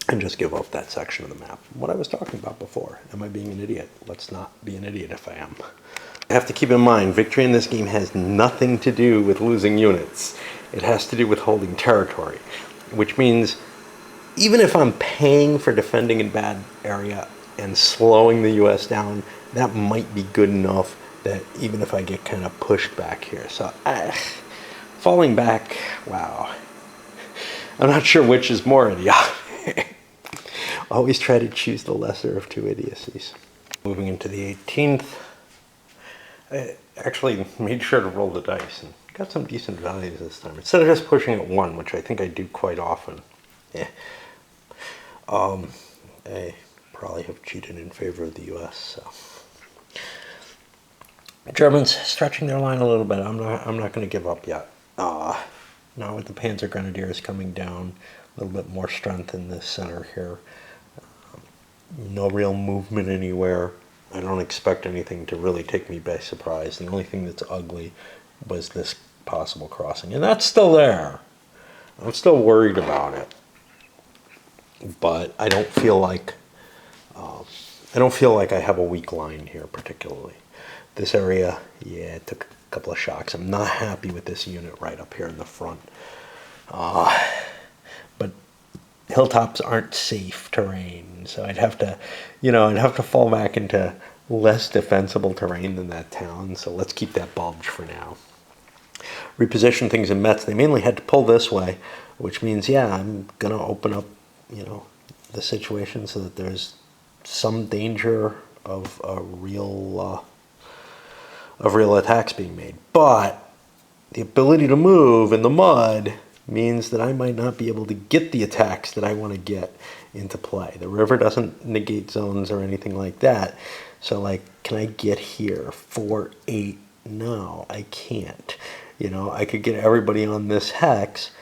and just give up that section of the map. What I was talking about before. Am I being an idiot? Let's not be an idiot if I am. I have to keep in mind, victory in this game has nothing to do with losing units. It has to do with holding territory, which means even if I'm paying for defending in bad area and slowing the US down, that might be good enough that even if I get kind of pushed back here. So falling back, wow. I'm not sure which is more idiotic. Always try to choose the lesser of two idiocies. Moving into the 18th, I actually made sure to roll the dice and got some decent values this time. Instead of just pushing at 1, which I think I do quite often. I probably have cheated in favor of the US, so. Germans stretching their line a little bit. I'm not going to give up yet. Now with the Panzer Grenadiers coming down, a little bit more strength in this center here. No real movement anywhere. I don't expect anything to really take me by surprise. The only thing that's ugly was this possible crossing, and that's still there. I'm still worried about it, but I don't feel like I have a weak line here particularly. This area, yeah, it took a couple of shocks. I'm not happy with this unit right up here in the front. But hilltops aren't safe terrain, so I'd have to fall back into less defensible terrain than that town. So let's keep that bulge for now. Reposition things in Metz. They mainly had to pull this way, which means, yeah, I'm gonna open up, the situation so that there's some danger of a real attacks being made. But the ability to move in the mud means that I might not be able to get the attacks that I want to get into play. The river doesn't negate zones or anything like that. So, like, can I get here? 4, 8? No, I can't. I could get everybody on this hex,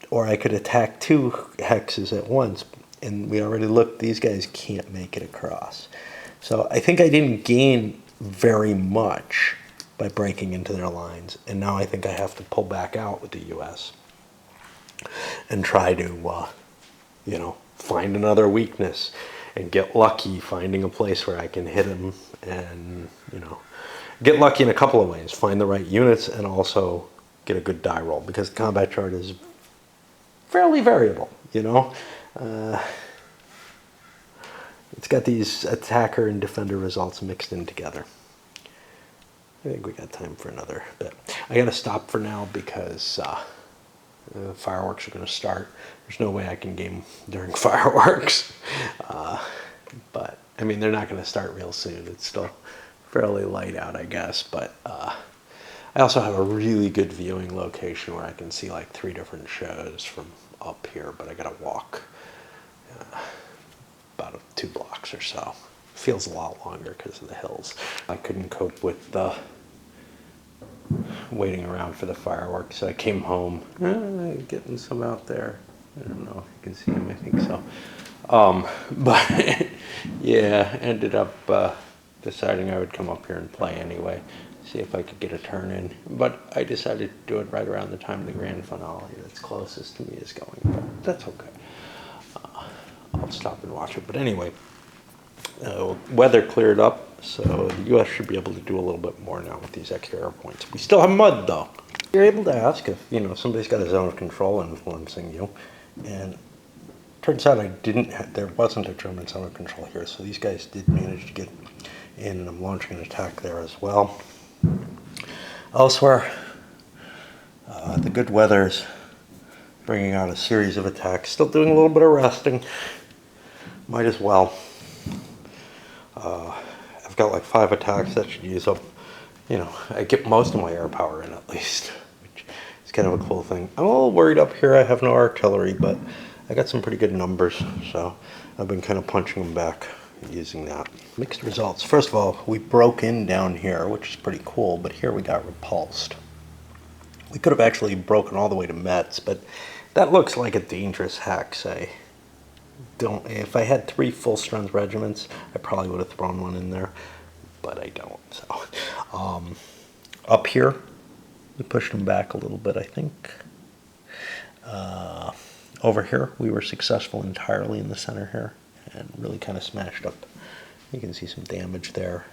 or I could attack 2 hexes at once. And we already looked, these guys can't make it across. So I think I didn't gain very much by breaking into their lines, and now I think I have to pull back out with the U.S. and try to, find another weakness and get lucky finding a place where I can hit them and, get lucky in a couple of ways. Find the right units and also get a good die roll, because the combat chart is fairly variable, It's got these attacker and defender results mixed in together. I think we got time for another bit. I got to stop for now because fireworks are going to start. There's no way I can game during fireworks. But, I mean, they're not going to start real soon. It's still fairly light out, I guess. But I also have a really good viewing location where I can see like 3 different shows from up here. But I got to walk about 2 blocks or so. Feels a lot longer because of the hills. I couldn't cope with waiting around for the fireworks, so I came home. Getting some out there. I don't know if you can see them. I think so. But yeah, ended up deciding I would come up here and play anyway, see if I could get a turn in. But I decided to do it right around the time of the grand finale that's closest to me is going. But that's okay. I'll stop and watch it. But anyway. Weather cleared up, so the U.S. should be able to do a little bit more now with these extra air points. We still have mud, though. You're able to ask if, somebody's got a zone of control influencing you, and turns out there wasn't a German zone of control here, so these guys did manage to get in, and I'm launching an attack there as well. Elsewhere, the good weather's bringing out a series of attacks. Still doing a little bit of resting. Might as well. I've got like 5 attacks that should use up, I get most of my air power in at least, which is It's kind of a cool thing. I'm a little worried up here. I have no artillery, but I got some pretty good numbers, so I've been kind of punching them back using that. Mixed results. First of all, we broke in down here, which is pretty cool, but here we got repulsed. We could have actually broken all the way to Metz, but that looks like a dangerous hex. If I had 3 full-strength regiments, I probably would have thrown one in there, but I don't. So, up here, we pushed them back a little bit, I think. Over here, we were successful entirely in the center here, and really kind of smashed up. You can see some damage there.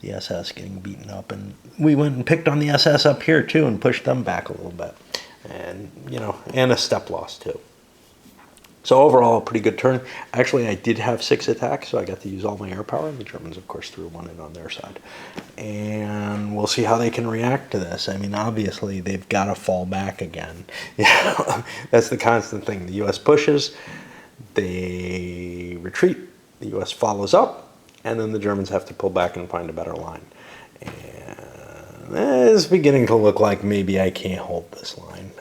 The SS getting beaten up, and we went and picked on the SS up here too and pushed them back a little bit, and and a step loss too. So overall, a pretty good turn. Actually, I did have 6 attacks, so I got to use all my air power, and the Germans of course threw 1 in on their side, and we'll see how they can react to this. I mean, obviously they've got to fall back again. That's the constant thing. The US pushes, they retreat, the US follows up, and then the Germans have to pull back and find a better line. And it's beginning to look like maybe I can't hold this line.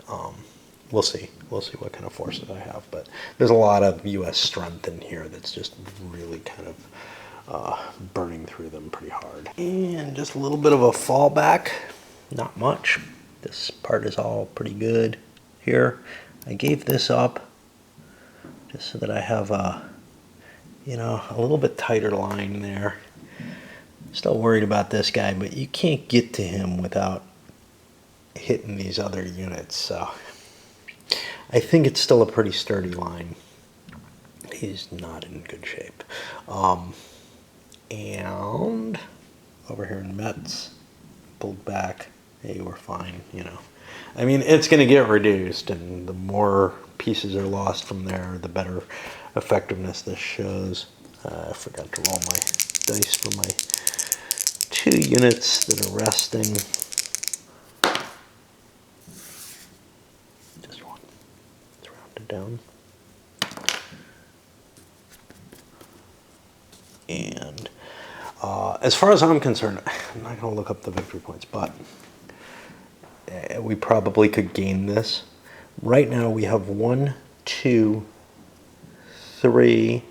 We'll see. We'll see what kind of forces I have. But there's a lot of U.S. strength in here that's just really kind of burning through them pretty hard. And just a little bit of a fallback. Not much. This part is all pretty good here. I gave this up just so that I have a little bit tighter line there. Still worried about this guy, but you can't get to him without hitting these other units, so I think it's still a pretty sturdy line. He's not in good shape. And over here in Metz, pulled back. Hey, we're fine, I mean, it's going to get reduced, and the more pieces are lost from there, the better effectiveness this shows. I forgot to roll my dice for my 2 units that are resting. Just one. Let's round it down. And as far as I'm concerned, I'm not going to look up the victory points, but we probably could gain this. Right now we have 1, 2, 3.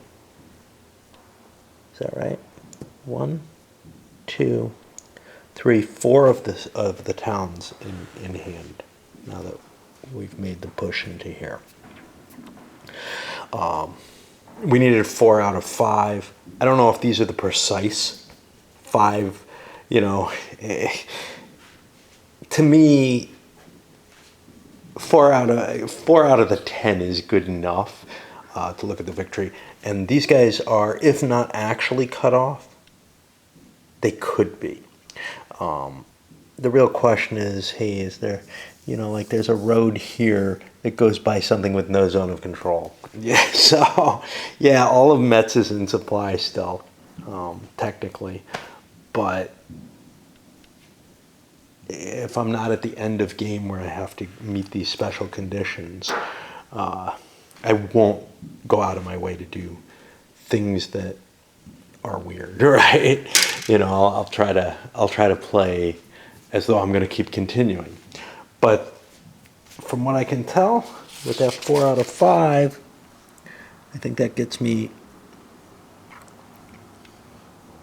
Is that right? 1, 2, 3, 4 of the towns in hand. Now that we've made the push into here, we needed 4 out of 5. I don't know if these are the precise 5. To me, 4 out of the 10 is good enough to look at the victory. And these guys are, if not actually cut off, they could be. The real question is, hey, is there, there's a road here that goes by something with no zone of control. Yeah, so, yeah, all of Metz is in supply still, technically. But if I'm not at the end of game where I have to meet these special conditions, I won't go out of my way to do things that are weird, right? I'll try to play as though I'm going to keep continuing. But from what I can tell, with that 4 out of 5, I think that gets me.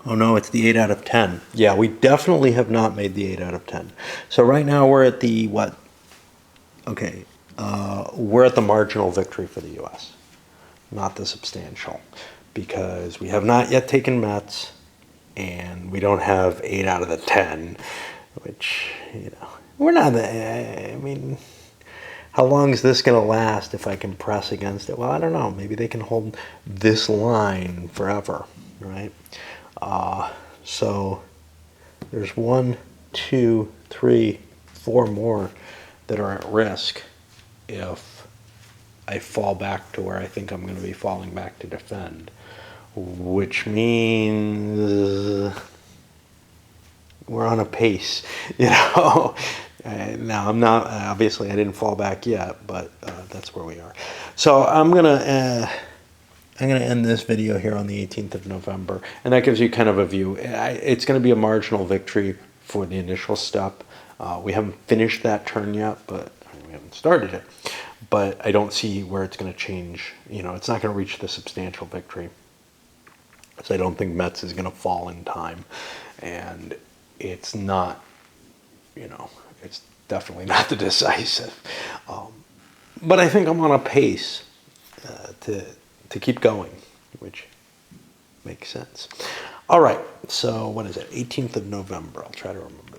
Oh no, it's the 8 out of 10. Yeah, we definitely have not made the 8 out of 10. So right now we're at the what? Okay, we're at the marginal victory for the U.S., not the substantial, because we have not yet taken Metz, and we don't have 8 out of the 10, which, we're not, I mean, how long is this going to last if I can press against it? Well, I don't know. Maybe they can hold this line forever, right? So there's 1, 2, 3, 4 more that are at risk if I fall back to where I think I'm going to be falling back to defend, which means we're on a pace, Now I'm not, obviously I didn't fall back yet, but that's where we are. So I'm gonna end this video here on the 18th of November, and that gives you kind of a view. It's going to be a marginal victory for the initial step. We haven't finished that turn yet, but we haven't started it. But I don't see where it's going to change. It's not going to reach the substantial victory. So I don't think Metz is going to fall in time. And it's not, it's definitely not the decisive. But I think I'm on a pace to keep going, which makes sense. All right, so what is it? 18th of November. I'll try to remember